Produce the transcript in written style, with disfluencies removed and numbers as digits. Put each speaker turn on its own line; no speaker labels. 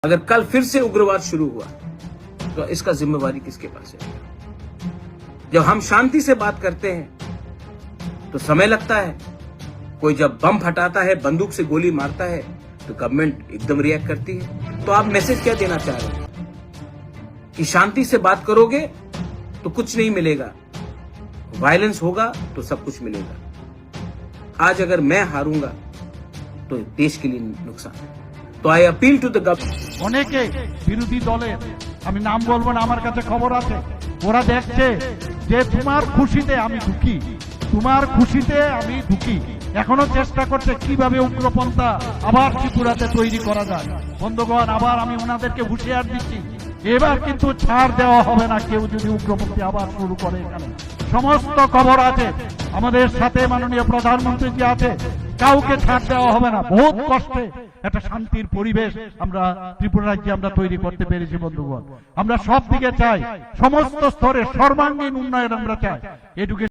अगर कल फिर से उग्रवाद शुरू हुआ तो इसका जिम्मेवारी किसके पास है? जब हम शांति से बात करते हैं तो समय लगता है, कोई जब बम फटाता है, बंदूक से गोली मारता है तो गवर्नमेंट एकदम रिएक्ट करती है। तो आप मैसेज क्या देना चाह रहे हैं कि शांति से बात करोगे तो कुछ नहीं मिलेगा, वायलेंस होगा तो सब कुछ मिलेगा। आज अगर मैं हारूंगा तो देश के लिए नुकसान है। तो I appeal to the government.
অনেকে বিরোধী দলের, আমি নাম বলবো না, আমার কাছে খবর আছে, ওরা দেখছে যে তোমার খুশিতে আমি দুঃখী, তোমার খুশিতে আমি দুঃখী, এখনো চেষ্টা করছে কিভাবে উগ্রপন্থা আবার ত্রিপুরাতে তৈরি করা যায়। বন্ধুগণ, আবার আমি ওনাদেরকে হুঁশিয়ার দিচ্ছি, এবার কিন্তু ছাড় দেওয়া হবে না। কেউ যদি উগ্রপন্থী আবার শুরু করে, এখানে সমস্ত খবর আছে, আমাদের সাথে মাননীয় প্রধানমন্ত্রী জি আছে, কাউকে ছাড় দেওয়া হবে না। বহুত কষ্টে একটা শান্তির পরিবেশ আমরা ত্রিপুরা রাজ্যে আমরা তৈরি করতে পেরেছি। বন্ধুগণ, আমরা সব দিকে চাই, সমস্ত স্তরে সর্বাঙ্গীন উন্নয়ন আমরা চাই। এডুকেশন